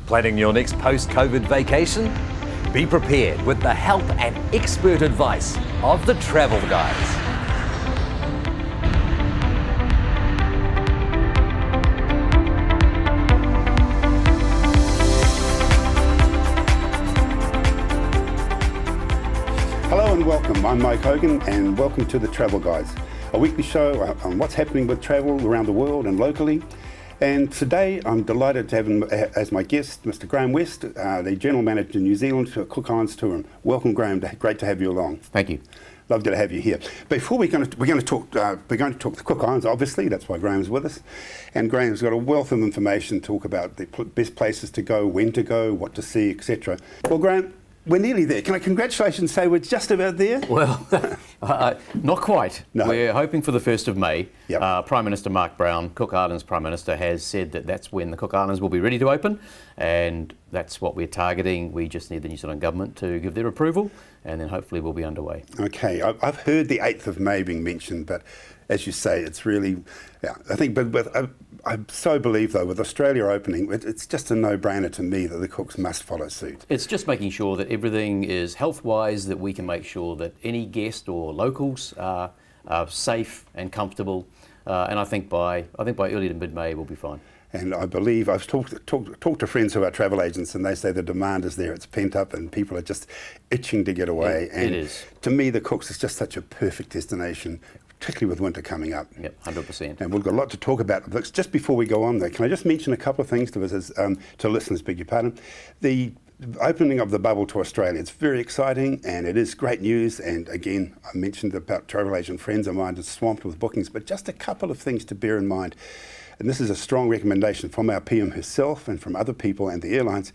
Planning your next post-COVID vacation? Be prepared with the help and expert advice of the Travel Guys. Hello and welcome. I'm Mike Hogan and welcome to the Travel Guys, a weekly show on what's happening with travel around the world and locally. And today I'm delighted to have him as my guest, Mr. Graeme West, the General Manager in New Zealand for Cook Islands Tourism. Welcome, Graeme. Great to have you along. Thank you. Lovely to have you here. Before we're going to talk the Cook Islands. Obviously, that's why Graeme's with us. And Graeme's got a wealth of information to talk about the best places to go, when to go, what to see, etc. Well, Graeme, we're nearly there. Can I congratulations say we're just about there? Well, not quite. No. We're hoping for the 1st of May. Yep. Prime Minister Mark Brown, Cook Islands Prime Minister, has said that that's when the Cook Islands will be ready to open, and that's what we're targeting. We just need the New Zealand Government to give their approval, and then hopefully we'll be underway. Okay, I've heard the 8th of May being mentioned, but as you say, it's really, I think, but I so believe, though, with Australia opening, it's just a no-brainer to me that the Cooks must follow suit. It's just making sure that everything is health-wise, that we can make sure that any guest or locals are safe and comfortable, and I think by early to mid-May we'll be fine. And I believe I've talked to friends who are travel agents, and they say the demand is there. It's pent up, and people are just itching to get away. It is. To me, the Cooks is just such a perfect destination, particularly with winter coming up. Yep, 100%. And we've got a lot to talk about. Just before we go on, though, can I just mention a couple of things to us, to listeners, beg your pardon. The opening of the bubble to Australia, it's very exciting and it is great news. And again, I mentioned about travel agent friends of mine are swamped with bookings, but just a couple of things to bear in mind. And this is a strong recommendation from our PM herself and from other people and the airlines.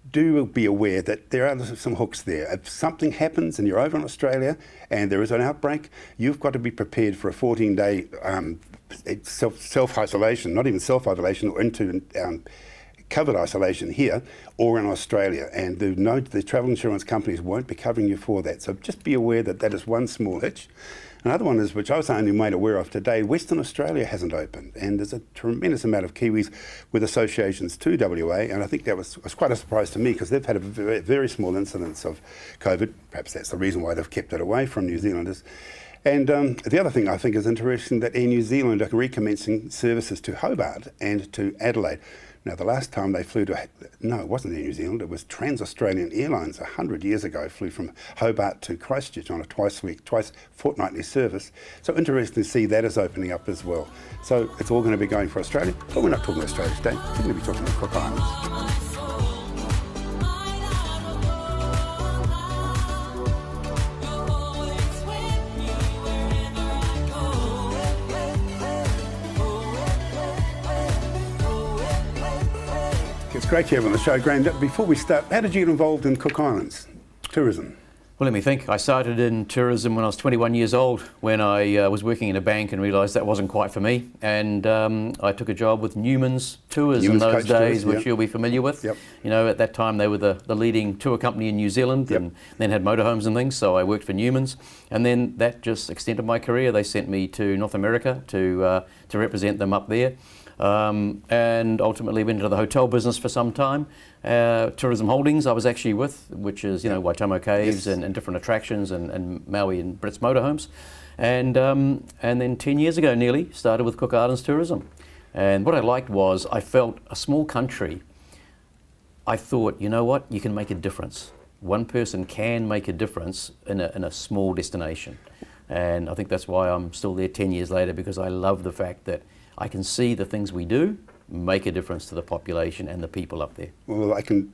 Do be aware that there are some hooks there. If something happens and you're over in Australia and there is an outbreak, you've got to be prepared for a 14-day self-isolation, not even self-isolation, or into covered isolation here or in Australia. And the travel insurance companies won't be covering you for that. So just be aware that that is one small hitch. Another one is, which I was only made aware of today, Western Australia hasn't opened, and there's a tremendous amount of Kiwis with associations to WA, and I think that was quite a surprise to me because they've had a very, very small incidence of COVID. Perhaps that's the reason why they've kept it away from New Zealanders. And the other thing I think is interesting that Air New Zealand are recommencing services to Hobart and to Adelaide. Now, the last time they flew to, no, it wasn't Air New Zealand, it was Trans-Australian Airlines 100 years ago, flew from Hobart to Christchurch on a twice fortnightly service. So interesting to see that is opening up as well. So it's all going to be going for Australia, but we're not talking Australia today, we're going to be talking about Cook Islands. It's great to have you on the show, Graeme. Before we start, how did you get involved in Cook Islands tourism? Well, let me think. I started in tourism when I was 21 years old, when I was working in a bank and realised that wasn't quite for me. And I took a job with Newman's Tours in those days, which you'll be familiar with. Yep. You know, at that time they were the leading tour company in New Zealand, and then had motorhomes and things, so I worked for Newman's. And then that just extended my career. They sent me to North America to represent them up there. And ultimately went into the hotel business for some time. Tourism Holdings I was actually with, which is, you know, Waitomo Caves and different attractions and Maui and Brits motorhomes. And then 10 years ago nearly, started with Cook Islands Tourism. And what I liked was I felt a small country, I thought, you know what, you can make a difference. One person can make a difference in a small destination. And I think that's why I'm still there 10 years later, because I love the fact that I can see the things we do make a difference to the population and the people up there. Well, I can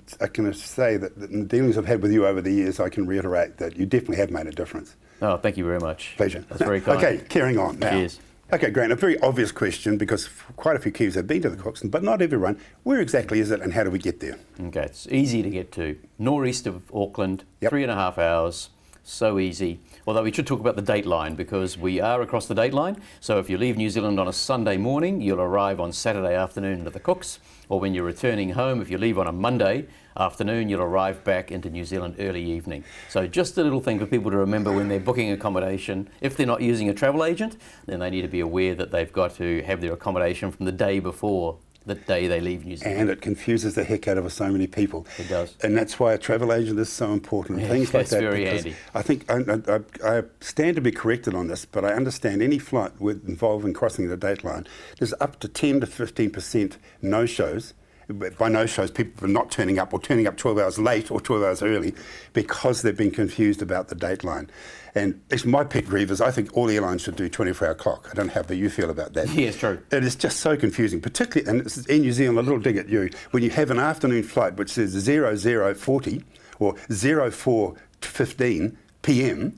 say that in the dealings I've had with you over the years, I can reiterate that you definitely have made a difference. Oh, thank you very much. Pleasure. That's very kind. Okay, carrying on now. Cheers. Okay, Graeme, a very obvious question, because quite a few Kiwis have been to the Cooks, but not everyone. Where exactly is it and how do we get there? Okay, it's easy to get to. Northeast of Auckland, 3.5 hours, so easy. Although we should talk about the date line, because we are across the date line. So if you leave New Zealand on a Sunday morning, you'll arrive on Saturday afternoon at the Cooks. Or when you're returning home, if you leave on a Monday afternoon, you'll arrive back into New Zealand early evening. So just a little thing for people to remember when they're booking accommodation. If they're not using a travel agent, then they need to be aware that they've got to have their accommodation from the day before the day they leave New Zealand. And it confuses the heck out of so many people. It does. And that's why a travel agent is so important. Things like That's that. very because handy. I think I stand to be corrected on this, but I understand any flight involving crossing the date line, there's up to 10 to 15% no-shows. By no-shows, people are not turning up or turning up 12 hours late or 12 hours early because they've been confused about the date line. And it's my pet grieve is I think all airlines should do 24-hour clock. I don't know how you feel about that. Yeah, it's true. It is just so confusing, particularly, and this is in New Zealand, a little dig at you, when you have an afternoon flight which says 0040 or 0415 p.m.,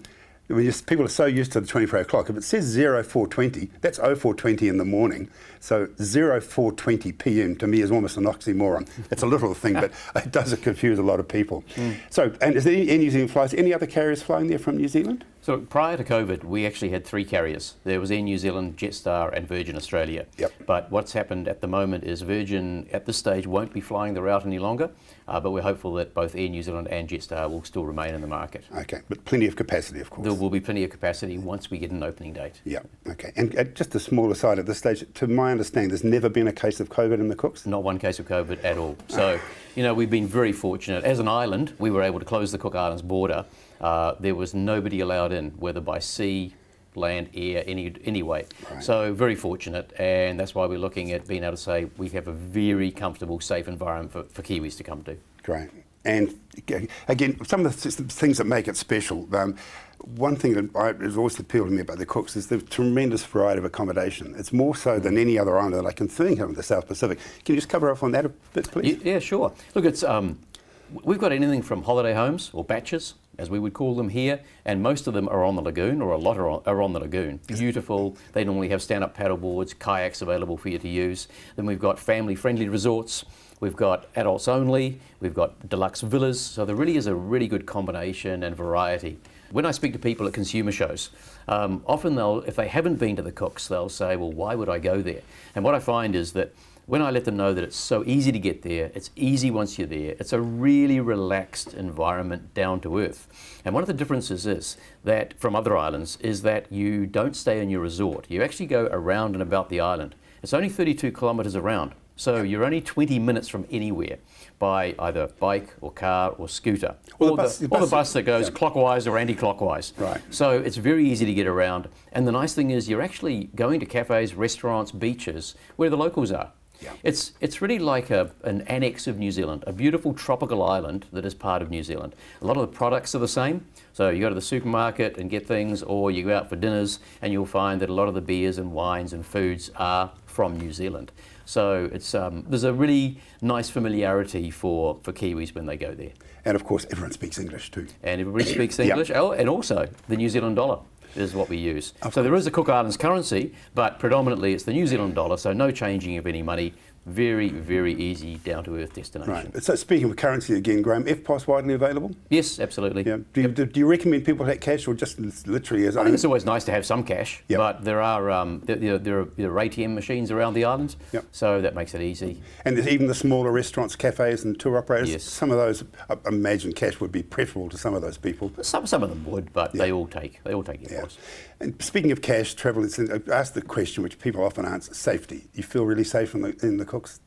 people are so used to the 24-hour clock. If it says 0420, that's 0420 in the morning. So 0420 p.m. to me is almost an oxymoron. It's a little thing, but it does confuse a lot of people. So, and is there any New Zealand flights, any other carriers flying there from New Zealand? So prior to COVID, we actually had 3 carriers. There was Air New Zealand, Jetstar and Virgin Australia. Yep. But what's happened at the moment is Virgin at this stage won't be flying the route any longer, but we're hopeful that both Air New Zealand and Jetstar will still remain in the market. Okay, but plenty of capacity, of course. There will be plenty of capacity once we get an opening date. Yeah, okay. And just a small aside at this stage, to my understanding, there's never been a case of COVID in the Cooks? Not one case of COVID at all. So, we've been very fortunate. As an island, we were able to close the Cook Islands border. There was nobody allowed in, whether by sea, land, air, any way. Right. So very fortunate, and that's why we're looking at being able to say we have a very comfortable, safe environment for Kiwis to come to. Great. And again, some of the things that make it special, one thing that has always appealed to me about the Cooks is the tremendous variety of accommodation. It's more so than any other island that I can think of in the South Pacific. Can you just cover off on that a bit, please? Yeah, sure. Look, it's we've got anything from holiday homes or batches, as we would call them here, and most of them are on the lagoon, or a lot are on the lagoon. Beautiful. They normally have stand-up paddle boards, kayaks available for you to use. Then we've got family-friendly resorts. We've got adults only. We've got deluxe villas. So there really is a really good combination and variety. When I speak to people at consumer shows, often if they haven't been to the Cooks, they'll say, well, why would I go there? And what I find is that when I let them know that it's so easy to get there, it's easy once you're there, it's a really relaxed environment, down to earth. And one of the differences is that from other islands is that you don't stay in your resort. You actually go around and about the island. It's only 32 kilometres around, so you're only 20 minutes from anywhere by either bike or car or scooter, or the bus that goes clockwise or anti-clockwise. Right. So it's very easy to get around. And the nice thing is you're actually going to cafes, restaurants, beaches where the locals are. Yeah. It's really like an annex of New Zealand, a beautiful tropical island that is part of New Zealand. A lot of the products are the same. So you go to the supermarket and get things, or you go out for dinners and you'll find that a lot of the beers and wines and foods are from New Zealand. So it's there's a really nice familiarity for Kiwis when they go there. And of course, everyone speaks English too. And everybody speaks English. Oh, and also the New Zealand dollar is what we use. So there is a Cook Islands currency, but predominantly it's the New Zealand dollar, so no changing of any money. Very, very easy, down-to-earth destination. Right. So speaking of currency again, Graeme, FPOS widely available? Yes, absolutely. Yeah. Do you recommend people take cash or just literally as I think it's always nice to have some cash, Yep. but there are there are ATM machines around the island, Yep. so that makes it easy. And there's even the smaller restaurants, cafes and tour operators, Yes. some of those, I imagine cash would be preferable to some of those people. Some of them would, but they all take Yeah. FPOS. And speaking of cash, travel, I asked the question which people often answer, safety. You feel really safe in the Cooks?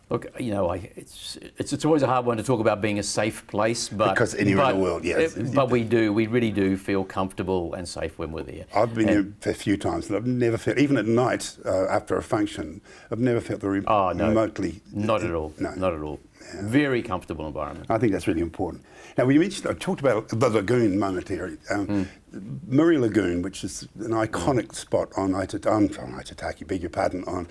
Look, it's always a hard one to talk about being a safe place, but Because anywhere in the world, yes. But we really do feel comfortable and safe when we're there. I've been there a few times and I've never felt, even at night after a function, I've never felt remotely... Not at all. No. Not at all. Yeah. Very comfortable environment. I think that's really important. Now, when you mentioned, I talked about the lagoon momentarily. Murray Lagoon, which is an iconic spot on Aitutaki, beg your pardon, on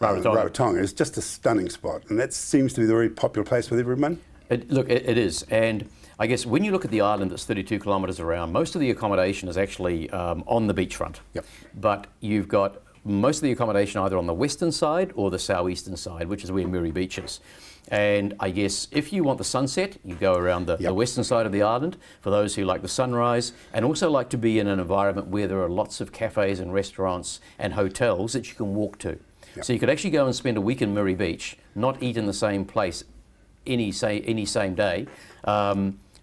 Rarotonga, is just a stunning spot, and that seems to be the very popular place with everyone. It is, and I guess when you look at the island that's 32 kilometres around, most of the accommodation is actually on the beachfront. Yep. But you've got most of the accommodation either on the western side or the southeastern side, which is where Murray Beach is. And I guess if you want the sunset, you go around the western side of the island, for those who like the sunrise, and also like to be in an environment where there are lots of cafes and restaurants and hotels that you can walk to. Yep. So you could actually go and spend a week in Murray Beach, not eat in the same place any same day,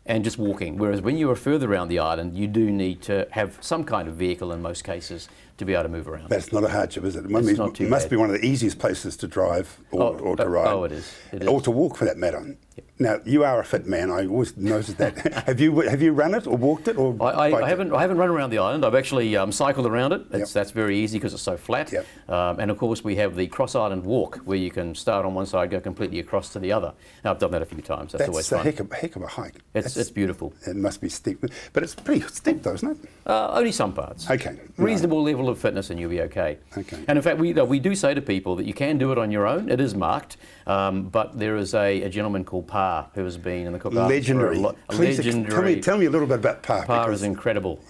and just walking. Whereas when you are further around the island, you do need to have some kind of vehicle in most cases to be able to move around. That's not a hardship, is it? It's not too It must bad. be one of the easiest places to drive or to ride. Oh, it is. It is. Or to walk, for that matter. Now, you are a fit man. I always noticed that. Have you run it or walked it or? I haven't run around the island. I've actually cycled around it. That's very easy because it's so flat. Yep. And of course we have the cross island walk where you can start on one side, go completely across to the other. Now, I've done that a few times. That's always fun. That's a heck of a hike. It's beautiful. It must be steep, but it's pretty steep though, isn't it? Only some parts. Okay. Reasonable level of fitness and you'll be okay. Okay. And in fact, we do say to people that you can do it on your own. It is marked, but there is a gentleman called Pa who has been in the Cook Islands Legendary. for Please legendary. tell me a little bit about Pa. Pa is incredible.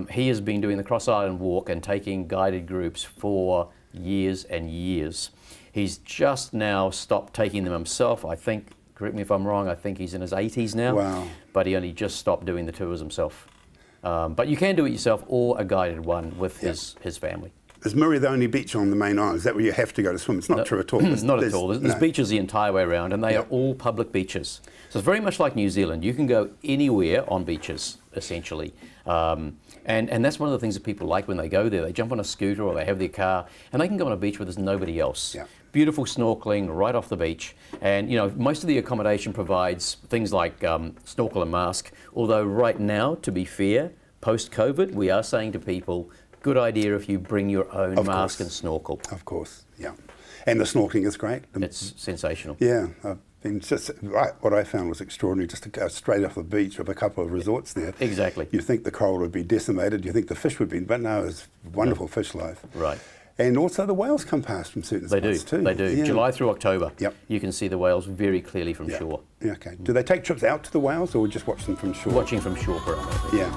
He has been doing the Cross Island Walk and taking guided groups for years and years. He's just now stopped taking them himself. I think, correct me if I'm wrong, I think he's in his 80s now. Wow. But he only just stopped doing the tours himself. But you can do it yourself or a guided one with his family. Is Murray the only beach on the main island? Is that where you have to go to swim? It's not true at all. Not at all. There's beaches the entire way around, and they are all public beaches. So it's very much like New Zealand. You can go anywhere on beaches, essentially. And that's one of the things that people like when they go there. They jump on a scooter or they have their car, and they can go on a beach where there's nobody else. Yeah. Beautiful snorkeling right off the beach. And, you know, most of the accommodation provides things like snorkel and mask, although right now, to be fair, post-COVID, we are saying to people, good idea if you bring your own mask and snorkel. Of course, yeah. And the snorkeling is great. It's sensational. Yeah, what I found was extraordinary, just to go straight off the beach of a couple of resorts there. Exactly. You think the coral would be decimated, you think the fish would be, but no, it's wonderful fish life. Right. And also the whales come past from certain spots too. They do. Yeah. July through October, Yep. you can see the whales very clearly from shore. Yeah, okay. Do they take trips out to the whales or just watch them from shore? Watching from shore, primarily. Yeah.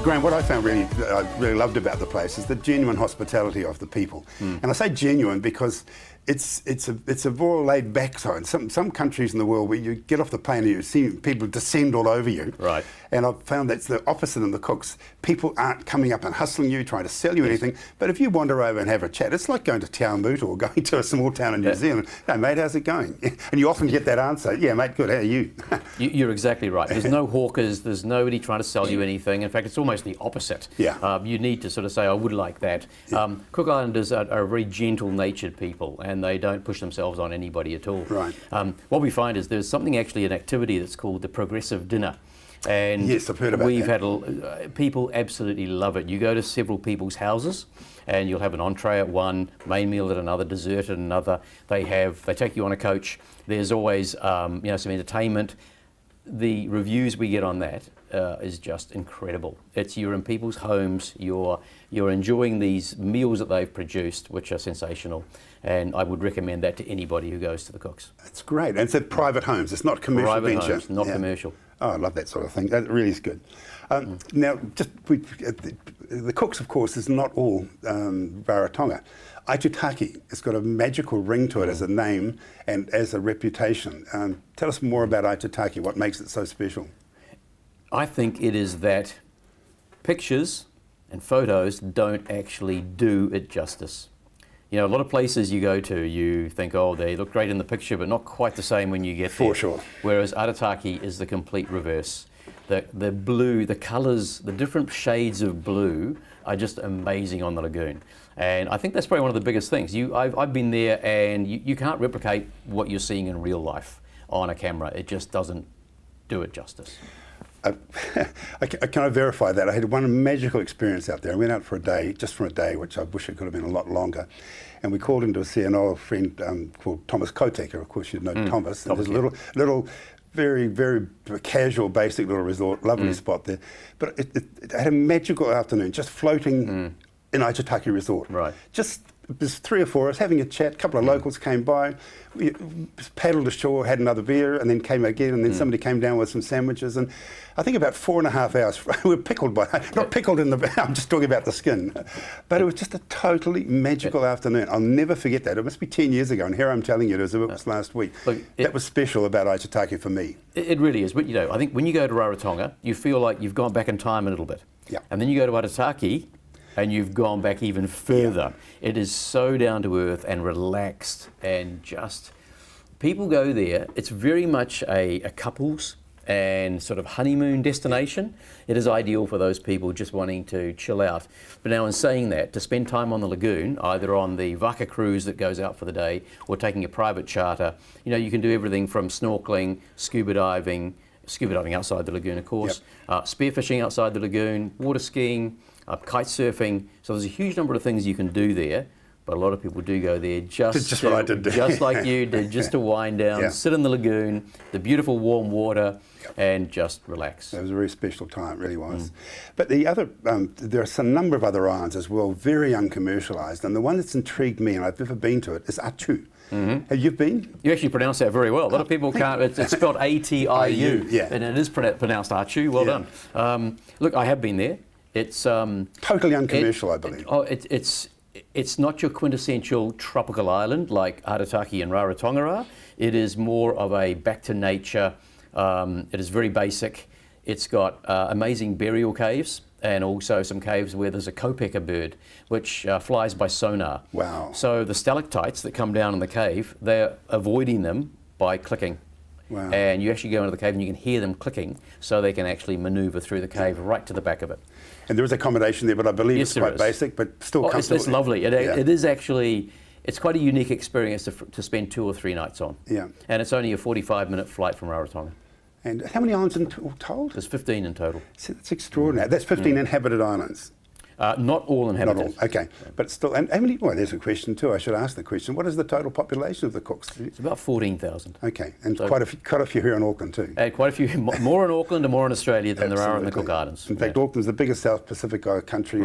Graeme, what I found really loved about the place is the genuine hospitality of the people. And I say genuine because it's a more laid back side. Some countries in the world where you get off the plane and you see people descend all over you. Right. And I've found that's the opposite in the Cooks. People aren't coming up and hustling you, trying to sell you anything. But if you wander over and have a chat, it's like going to Te Awamutu or going to a small town in New Zealand. Hey, mate, how's it going? And you often get that answer, yeah, mate, good, how are you? You're exactly right. There's no hawkers, there's nobody trying to sell you anything. In fact, it's almost the opposite. Yeah. You need to sort of say, I would like that. Cook Islanders are very gentle-natured people, and they don't push themselves on anybody at all. Right. What we find is there's something actually, an activity that's called the progressive dinner. And yes, I've heard about we've that. had people absolutely love it. You go to several people's houses, and you'll have an entree at one, main meal at another, dessert at another. They take you on a coach. There's always some entertainment. The reviews we get on that is just incredible. You're in people's homes. You're enjoying these meals that they've produced, which are sensational. And I would recommend that to anybody who goes to the Cooks. It's great. And it's at private homes. It's not commercial Private venture. homes, not commercial. Oh, I love that sort of thing. That really is good. Now, the Cooks, of course, is not all Rarotonga. Aitutaki, it's got a magical ring to it as a name and as a reputation. Tell us more about Aitutaki, what makes it so special? I think it is that pictures and photos don't actually do it justice. You know, a lot of places you go to, you think, oh, they look great in the picture, but not quite the same when you get there. For sure. Whereas Aitutaki is the complete reverse. The blue, the colours, the different shades of blue are just amazing on the lagoon. And I think that's probably one of the biggest things. I've been there, and you can't replicate what you're seeing in real life on a camera. It just doesn't do it justice. Can I verify that? I had one magical experience out there. I went out for a day, just for a day, which I wish it could have been a lot longer. And we called into see an old friend called Thomas Koteker. Of course, you'd know Thomas. There's a little, very, very casual, basic little resort, lovely spot there. But it had a magical afternoon, just floating in Aitutaki Resort. Right. Just there's 3 or 4 of us having a chat. A couple of locals came by, we paddled ashore, had another beer, and then came again. And then somebody came down with some sandwiches. And I think about 4.5 hours, we were pickled by, not pickled in the, I'm just talking about the skin. But it was just a totally magical afternoon. I'll never forget that. It must be 10 years ago, and here I'm telling you, it was last week. Look, that was special about Aitutaki for me. It really is. But you know, I think when you go to Rarotonga, you feel like you've gone back in time a little bit. Yeah. And then you go to Aitutaki, and you've gone back even further. Yeah. It is so down to earth and relaxed, and just people go there. It's very much a couples and sort of honeymoon destination. It is ideal for those people just wanting to chill out. But now, in saying that, to spend time on the lagoon, either on the Vaka cruise that goes out for the day or taking a private charter, you know, you can do everything from snorkeling, scuba diving outside the lagoon, of course, spearfishing outside the lagoon, water skiing, kite surfing. So there's a huge number of things you can do there, but a lot of people do go there just what I did. Just like you did, just to wind down, sit in the lagoon, the beautiful warm water, and just relax. It was a very special time, it really was. But the other, there are some number of other islands as well, very uncommercialised, and the one that's intrigued me, and I've never been to it, is Atu. Have you been? You actually pronounce that very well. A lot of people can't. It's spelled A-T-I-U, and it is pronounced Atu. Well done. Look, I have been there. It's totally uncommercial, I believe. It's not your quintessential tropical island like Aitutaki and Rarotonga are. It is more of a back to nature. It is very basic. It's got amazing burial caves, and also some caves where there's a kopecker bird which flies by sonar. Wow. So the stalactites that come down in the cave, they're avoiding them by clicking. Wow. And you actually go into the cave and you can hear them clicking, so they can actually manoeuvre through the cave right to the back of it. And there is accommodation there, but I believe it's quite basic, but still comfortable. It's lovely. It is actually, it's quite a unique experience to spend 2 or 3 nights on. Yeah. And it's only a 45-minute flight from Rarotonga. And how many islands in total? There's 15 in total. So that's extraordinary. That's 15 inhabited islands. Not all inhabited. Not all, okay. But still, and how many, well, there's a question too, I should ask the question. What is the total population of the Cooks? It's about 14,000. Okay, and so, quite a few here in Auckland too. Quite a few, more in Auckland and more in Australia than there are in the Cook Islands. In fact, Auckland's the biggest South Pacific country,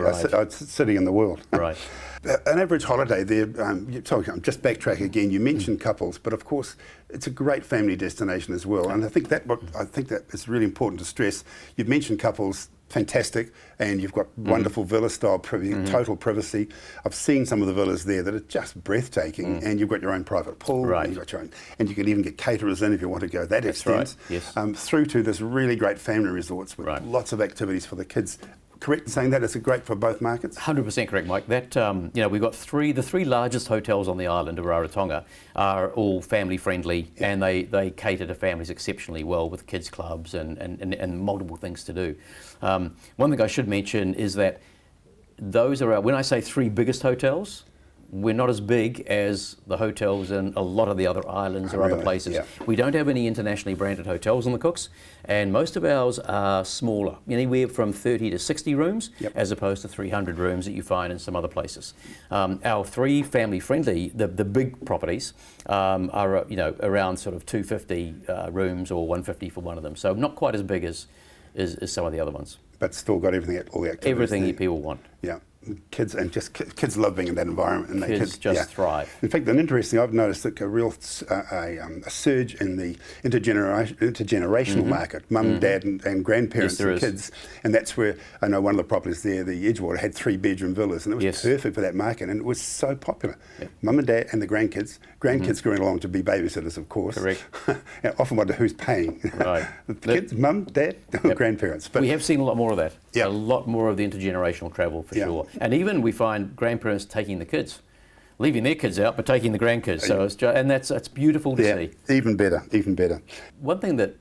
city in the world. Right. An average holiday there, just backtrack again, you mentioned couples, but of course it's a great family destination as well. And I think that is really important to stress. You've mentioned couples, fantastic, and you've got wonderful villa style, total privacy. I've seen some of the villas there that are just breathtaking, and you've got your own private pool, and you've got your own, and you can even get caterers in if you want to go that extent. Right. Yes. Through to this really great family resorts with lots of activities for the kids. Correct in saying that it's great for both markets? 100% correct, Mike. That we've got the three largest hotels on the island of Rarotonga are all family friendly, and they cater to families exceptionally well with kids clubs and multiple things to do. One thing I should mention is that those are when I say 3 biggest hotels, we're not as big as the hotels in a lot of the other islands or other places. Yeah. We don't have any internationally branded hotels on the Cooks, and most of ours are smaller, anywhere from 30 to 60 rooms, as opposed to 300 rooms that you find in some other places. Our 3 family-friendly, the big properties, are around sort of 250 rooms or 150 for one of them. So not quite as big as some of the other ones. But still got everything, all the activities. Everything there. people want. Yeah. Kids love being in that environment, and kids just thrive. In fact, I've noticed that a real a surge in the intergenerational market, mum, dad, and grandparents and kids, and that's where I know one of the properties there, the Edgewater, had 3-bedroom villas, and it was perfect for that market, and it was so popular. Mum and dad and the grandkids going along to be babysitters, of course. Correct. And often wonder who's paying. Right. The kids, mum, dad, grandparents. But we have seen a lot more of that. A lot more of the intergenerational travel for sure. And even we find grandparents taking the kids, leaving their kids out, but taking the grandkids. So it's beautiful to see. Even better. One thing that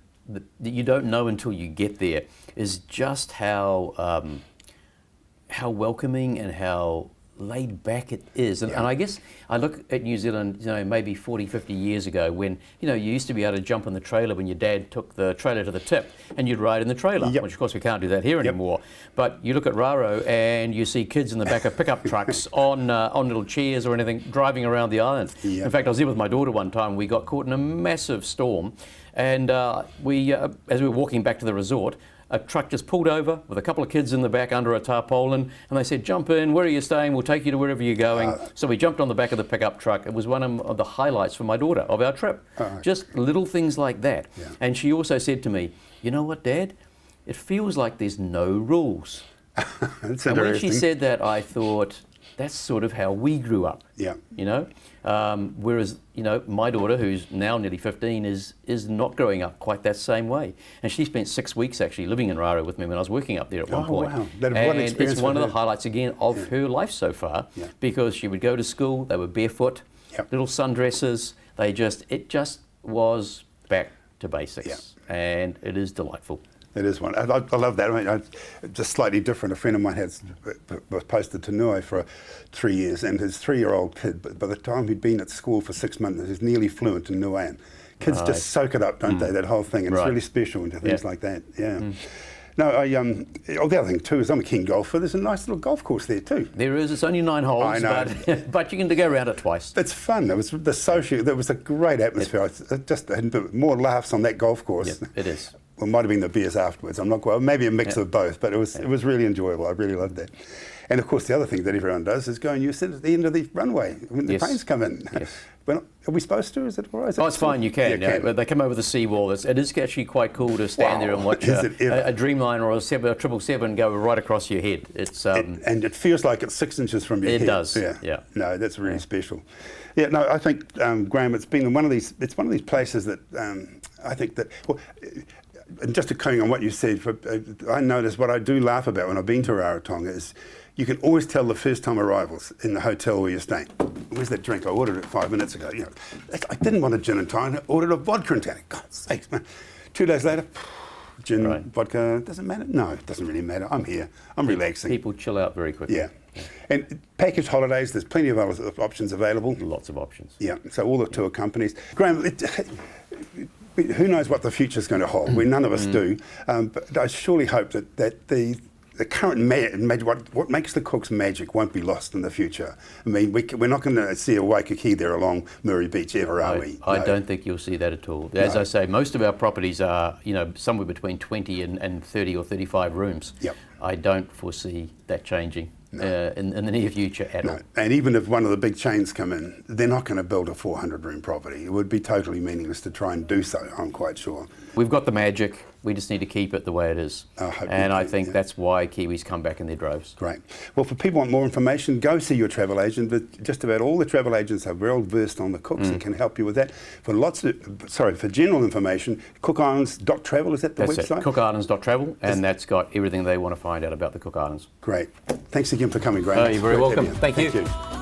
you don't know until you get there is just how welcoming and how laid back it is. And I guess I look at New Zealand, maybe 40, 50 years ago when, you used to be able to jump in the trailer when your dad took the trailer to the tip and you'd ride in the trailer, which of course we can't do that here anymore. But you look at Raro and you see kids in the back of pickup trucks on little chairs or anything driving around the island. In fact, I was there with my daughter one time. We got caught in a massive storm, and as we were walking back to the resort, a truck just pulled over with a couple of kids in the back under a tarpaulin, and they said, jump in, where are you staying? We'll take you to wherever you're going. So we jumped on the back of the pickup truck. It was one of the highlights for my daughter of our trip. Just little things like that. Yeah. And she also said to me, you know what, Dad? It feels like there's no rules. That's And when she interesting. said that, I thought, that's sort of how we grew up. Yeah. You know, whereas my daughter, who's now nearly 15, is not growing up quite that same way. And she spent 6 weeks actually living in Raro with me when I was working up there at one point. Wow. What an And experience it's one for of the her. highlights again of her life so far, Yeah. because she would go to school. They were barefoot, Yep. little sundresses. It just was back to basics, and it is delightful. It is one. I love that. I mean, just slightly different. A friend of mine was posted to Niue for 3 years, and his 3-year-old kid, by the time he'd been at school for 6 months, he's nearly fluent in Niuean. Kids Right. just soak it up, don't they? That whole thing. And It's Right. really special into things Yeah. like that. Yeah. No, the other thing too is I'm a keen golfer. There's a nice little golf course there too. There is. It's only 9 holes, I know. but you can go around it twice. It's fun. There was a great atmosphere. I just had more laughs on that golf course. Yep, it is. Well, it might have been the beers afterwards. I'm not quite. Maybe a mix of both, but it was really enjoyable. I really loved that. And of course, the other thing that everyone does is go and you sit at the end of the runway when the Yes. planes come in. Yes. Are we supposed to? Is it all right? Oh, it's fine. You can. Yeah, But they come over the seawall. It is actually quite cool to stand there and watch Is it ever? a Dreamliner or a 777 go right across your head. It's And it feels like it's 6 inches from your It head. does, yeah. No, that's really special. Yeah, no, I think, Graeme, it's one of these places that I think that, well, and just echoing on what you said, I notice what I do laugh about when I've been to Rarotonga is you can always tell the first time arrivals in the hotel where you're staying. Where's that drink? I ordered it 5 minutes ago. I didn't want a gin and tonic. I ordered a vodka and tonic. God's sakes, man. 2 days later, gin, Right. vodka, doesn't matter? No, it doesn't really matter. I'm here. I'm relaxing. people chill out very quickly. Yeah. And package holidays, there's plenty of other options available. Lots of options. Yeah, so all the tour companies. Graeme, who knows what the future's going to hold? None of us do. But I surely hope that the current what makes the Cook's magic won't be lost in the future. I mean, we're not going to see a Waikiki there along Murray Beach ever, are we? I No. don't think you'll see that at all. As I say, most of our properties are, somewhere between 20 and 30 or 35 rooms. Yep. I don't foresee that changing in the near future at all. And even if one of the big chains come in, they're not going to build a 400-room property. It would be totally meaningless to try and do so, I'm quite sure. We've got the magic. We just need to keep it the way it is. I hope And we I do, think yeah. that's why Kiwis come back in their droves. Great. Well, for people who want more information, go see your travel agent. But just about all the travel agents are well versed on the Cooks and can help you with that. For general information, cookislands.travel, is that the That's website? it, cookislands.travel, and that's got everything they want to find out about the Cook Islands. Great. Thanks again for coming, Graeme. You're very Great to have welcome. Thank you. you.